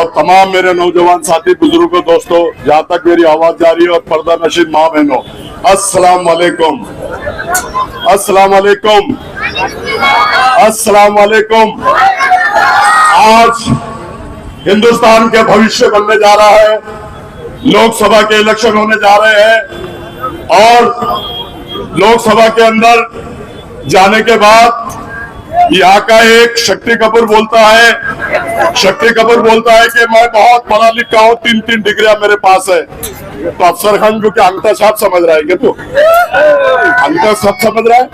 और तमाम मेरे नौजवान साथी बुजुर्गों दोस्तों, जहां तक मेरी आवाज जा रही है, और पर्दा नशीद माँ बहनों, अस्सलाम वालेकुम, अस्सलाम वालेकुम, अस्सलाम वालेकुम। आज हिंदुस्तान के भविष्य बनने जा रहा है, लोकसभा के इलेक्शन होने जा रहे हैं और लोकसभा के अंदर जाने के बाद यहाँ का एक शक्ति कपूर बोलता है कि मैं बहुत पढ़ा लिखा हूँ, 3 डिग्रियां मेरे पास है। तो अफसर खान को क्या अंकता साहब समझ रहा है क्या? तू अंकता साहब समझ रहा है?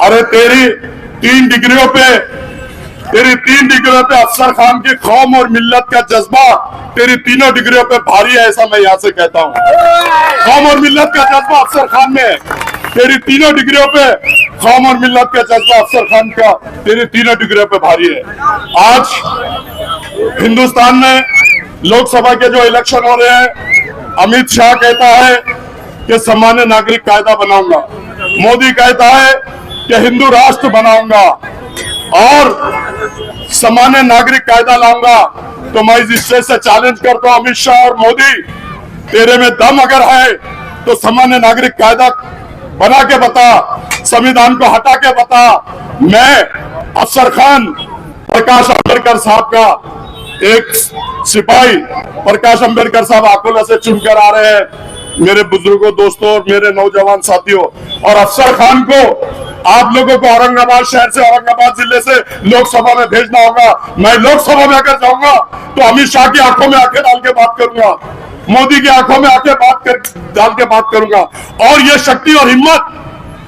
अरे तेरी 3 डिग्रियों पे अफसर खान की कौम और मिल्लत का जज्बा तेरी 3 डिग्रियों पे भारी है, ऐसा मैं यहाँ से कहता हूँ। कौम और मिल्लत का जज्बा अफसर खान में है, तेरी 3 डिग्रियों पे कौम और मिल्लत का जज्बा अफसर खान का तेरी 3 डिग्रियों पे भारी है। आज हिंदुस्तान में लोकसभा के जो इलेक्शन हो रहे हैं, अमित शाह कहता है कि सामान्य नागरिक कायदा बनाऊंगा, मोदी कहता है कि हिंदू राष्ट्र बनाऊंगा और सामान्य नागरिक कायदा लाऊंगा। तो मैं इस स्टेज से चैलेंज करता हूं, अमित शाह और मोदी, तेरे में दम अगर है तो सामान्य नागरिक कायदा बना के बता, संविधान को हटा के बता। मैं अफसर खान प्रकाश अंबेडकर साहब का एक सिपाही, प्रकाश अंबेडकर साहब अकोला से चुनकर आ रहे हैं, मेरे बुजुर्गों दोस्तों और मेरे नौजवान साथियों। और अफसर खान को आप लोगों को औरंगाबाद शहर से, औरंगाबाद जिले से लोकसभा में भेजना होगा। मैं लोकसभा में अगर जाऊंगा तो अमित शाह की आंखों में आंखें डाल के बात करूंगा, मोदी की आंखों में आंखें डाल के बात करूंगा। और ये शक्ति और हिम्मत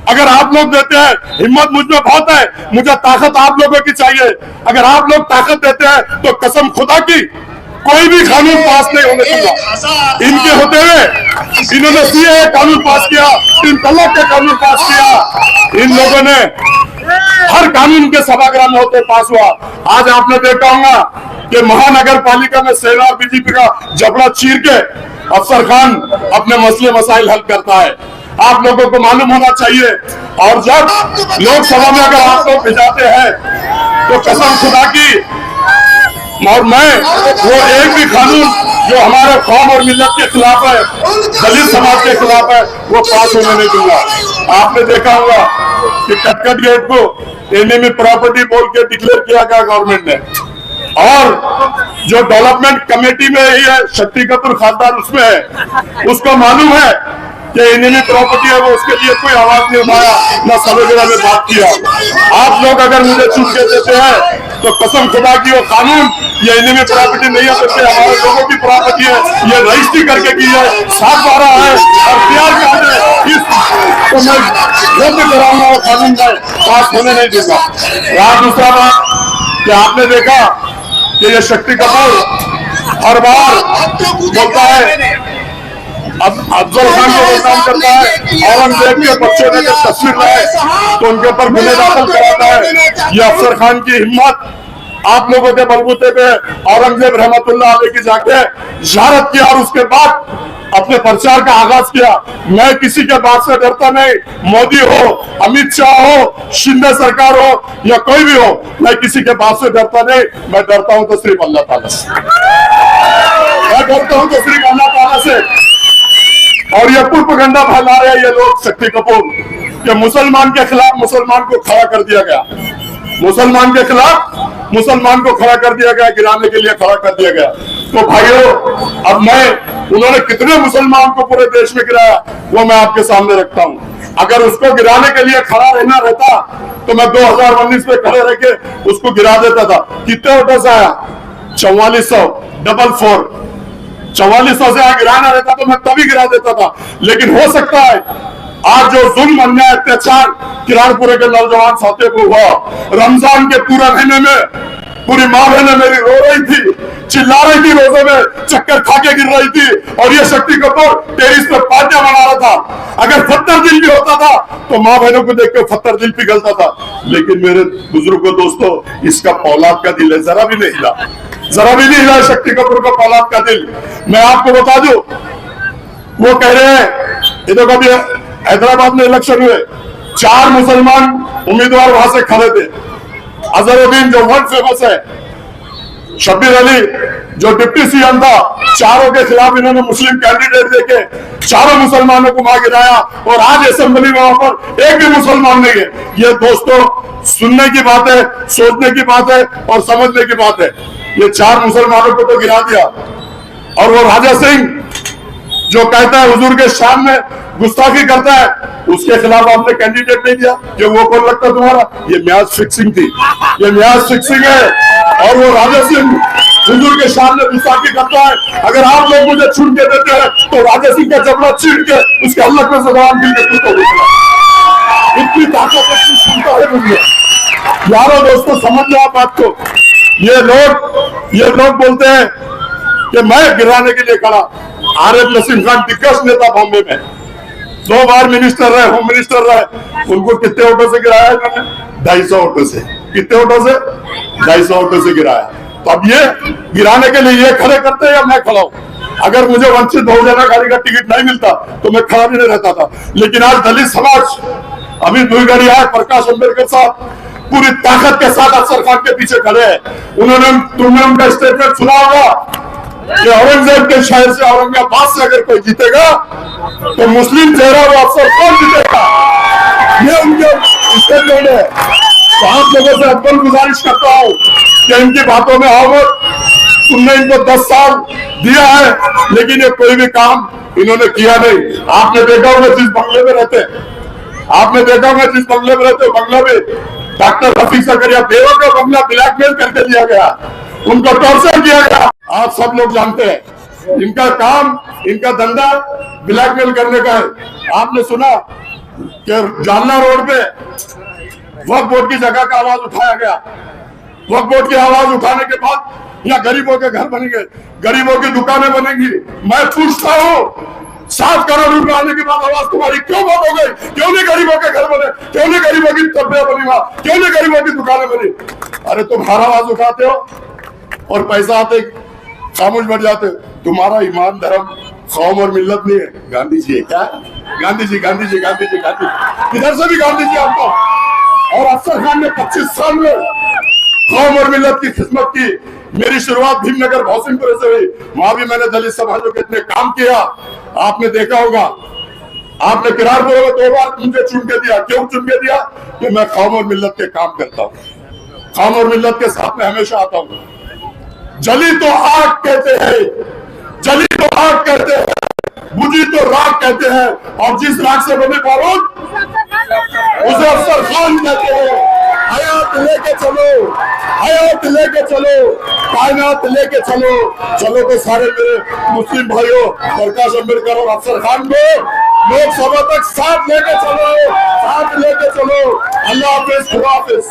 अगर आप लोग देते हैं, हिम्मत मुझ में बहुत है, मुझे ताकत आप लोगों की चाहिए। अगर आप लोग ताकत देते हैं तो कसम खुदा की कोई भी कानून पास नहीं होने दूंगा। इनके होते हुए इन्होंने सीए कानून पास किया, 3 तलाक का कानून पास किया, इन लोगों ने हर कानून के सभागृह में होते पास हुआ। आज आपने देखा होगा कि महानगर पालिका में सेना और बीजेपी का जबड़ा चीर के अफसर खान अपने मसले मसाइल हल करता है। आप लोगों को मालूम होना चाहिए। और जब लोकसभा में अगर आप लोग भिजाते हैं तो कसम खुदा की, और मैं वो एक भी कानून जो हमारे कौम और मिल्लत के खिलाफ है, दलित समाज के खिलाफ है, वो पास होने नहीं दूंगा। आपने देखा होगा कि कटकट गेट को एनिमी प्रॉपर्टी बोल के डिक्लेयर किया गया गवर्नमेंट ने, और जो डेवलपमेंट कमेटी में ही है, शक्ति कपूर खानदान उसमें है, उसको मालूम है कि एनिमी प्रॉपर्टी है, वो उसके लिए कोई आवाज नहीं उठाया, न सभागृह में बात किया। आप लोग अगर मुझे चुन के देते हैं तो कसम खुदा की वो कानून, ये एनिमी प्रॉपर्टी नहीं है, बल्कि हमारे लोगों की प्रॉपर्टी है, ये रजिस्ट्री करके की है, 7/12 है और तैयार कार्ड है, तो मैं रद्द कराऊंगा, वो कानून में पास होने नहीं दूंगा। और दूसरा बात कि आपने देखा कि ये शक्ति कपूर हर बार बोलता है, अब अफजल खान को बदनाम करता है, औरंगजेब के बच्चों ने जब तस्वीर लाए तो उनके ऊपर गुने दाखिल कराता है। ये अफसर खान की हिम्मत, आप लोगों के बलबूते पे औरंगजेब रहमतुल्लाह अलैह की जाके ज़ियारत किया और उसके बाद अपने प्रचार का आगाज किया। मैं किसी के बात से डरता नहीं, मोदी हो, अमित शाह हो, शिंदे सरकार हो या कोई भी हो, मैं किसी के बात से डरता नहीं। मैं डरता हूं तो सिर्फ अल्लाह ताला से, मैं डरता हूं तो सिर्फ अल्लाह ताला से। और ये प्रोपेगेंडा फैला रहे हैं ये लोग, शक्ति कपूर, कि मुसलमान के खिलाफ मुसलमान को खड़ा कर दिया गया, मुसलमान के खिलाफ मुसलमान को खड़ा कर दिया गया, गिराने के लिए खड़ा कर दिया गया। तो भाइयों, अब मैं, उन्होंने कितने मुसलमान को पूरे देश में गिराया वो मैं आपके सामने रखता हूं। अगर उसको गिराने के लिए खड़ा रहना रहता तो मैं 2019 में खड़े रह के उसको गिरा देता था। कितने वोटों से आया? 4400, 4400 से गिराना रहता तो मैं तभी गिरा देता था। लेकिन हो सकता है आज जो जुल्म, अन्याय, अत्याचार किरारपुरे के नौजवान साथियों को हुआ, रमजान के पूरे महीने में पूरी माँ बहने मेरी रो रही थी, चिल्ला रही थी, रोजे में चक्कर खा के गिर रही थी, और ये शक्ति कपूर टेरिस पे पार्टियां बना रहा था। अगर फत्तर दिल भी होता था तो माँ बहनों को देख के फत्तर दिल पिघलता था। लेकिन मेरे बुजुर्गों दोस्तों, इसका औलाद का दिल है, जरा भी नहीं हिला, जरा भी नहीं हिला शक्ति कपूर का औलाद का दिल। मैं आपको बता दूं, वो कह रहे हैं, इधर कभी हैदराबाद में इलेक्शन हुए, 4 मुसलमान उम्मीदवार वहां से खड़े थे। अजहरुद्दीन जो वर्ल्ड फेमस है, शब्बीर अली जो डिप्टी सीएम था, चारों के खिलाफ इन्होंने मुस्लिम कैंडिडेट देके चारों मुसलमानों को वहां गिराया और आज असेंबली में वहां पर एक भी मुसलमान नहीं है। ये दोस्तों सुनने की बात है, सोचने की बात है और समझने की बात है। ये 4 मुसलमानों को तो गिरा दिया। और वो राजा सिंह जो कहता है हुजूर के शान में गुस्ताखी करता है, उसके खिलाफ आपने कैंडिडेट नहीं दिया। कि वो कौन लगता तुम्हारा? ये म्याज फिक्सिंग थी, ये म्याज फिक्सिंग है। और वो राजा सिंह हुजूर के शान में गुस्ताखी करता है। अगर आप लोग मुझे छूट के देते हैं तो राजा सिंह का जबड़ा छीन के उसके हल्क में सदान गिर के कुछ इतनी ताकत इतनी क्षमता है मुझे। यारों दोस्तों समझ लो आप बात को। ये लोग बोलते हैं कि मैं गिराने के लिए खड़ा। आरिफ नसीम खान दिग्गज नेता बॉम्बे में 2 बार मिनिस्टर रहे, होम मिनिस्टर रहे। उनको कितने वोटों से गिराया इन्होंने? 250 वोटों से। कितने वोटों से? 250 वोटों से गिराया। तो अब ये गिराने के लिए ये खड़े करते हैं या मैं खड़ा हूं? अगर मुझे वंचित बहुजन अघाड़ी का टिकट नहीं मिलता तो मैं खड़ा भी नहीं रहता था। लेकिन आज दलित समाज, अमित भुईगड़िया, प्रकाश अंबेडकर साहब पूरी ताकत के साथ अफसर खान के पीछे खड़े हैं। तुमने उनका स्टेटमेंट सुना होगा कि औरंगजेब के शहर से, औरंगाबाद से अगर कोई जीतेगा तो मुस्लिम चेहरा वो अफसर कौन जीतेगा? ये उनके स्टेटमेंट है। तो आप लोगों से अव्वल गुजारिश करता हूं कि इनकी बातों में आओ मत। तुमने इनको 10 साल दिया है लेकिन ये कोई भी काम इन्होंने किया नहीं। आपने देखा होगा जिस बंगले में रहते, बंगला में डॉक्टर रफीक सकरिया देवा का बंगला ब्लैकमेल करके दिया गया, उनको टॉर्चर किया गया। आप सब लोग जानते हैं इनका काम, इनका धंधा ब्लैकमेल करने का है। आपने सुना कि जालना रोड पे वक्फ बोर्ड की जगह का आवाज उठाया गया। वक्फ बोर्ड की आवाज उठाने के बाद यहाँ गरीबों के घर बनेंगे, गरीबों की दुकानें बनेंगी। मैं पूछता हूँ 7 करोड़ रुपए आने के बाद आवाज तुम्हारी क्यों बंद हो गई? क्यों नहीं गरीबों के घर बने? क्यों नहीं गरीबों की तब्बें बनी? क्यों नहीं गरीबों की दुकानें बनी? अरे तुम हर आवाज उठाते हो और पैसा आते खामोश बैठ जाते हो। तुम्हारा ईमान, धर्म, कौम और मिल्लत नहीं है। गांधी जी है क्या? गांधी जी किधर से भी गांधी जी आपको। और अफसर खान ने 25 साल में कौम और मिल्लत की खिदमत की। मेरी शुरुआत भीमनगर भौसिंगपुर से हुई। वहां भी मैंने दलित समाजों के इतने काम किया, आपने देखा होगा। आपने किरारपुर में 2 बार मुझे चुन के दिया। क्यों चुन के दिया? कि मैं कौम और मिल्लत के काम करता हूँ, कौम और मिल्लत के साथ में हमेशा आता हूँ। जली तो आग कहते हैं, जली तो आग कहते हैं, बुझी तो राख कहते हैं, और जिस राख से बने बारूद उसे अफसर खान कहते हैं। हयात लेके चलो, हयात लेके चलो, कायनात लेके चलो। चलो तो सारे मेरे मुस्लिम भाइयों, प्रकाश अंबेडकर और अफसर खान को लोकसभा तक साथ लेके चलो, साथ लेके चलो। अल्लाह हाफिज, खुदा हाफिज।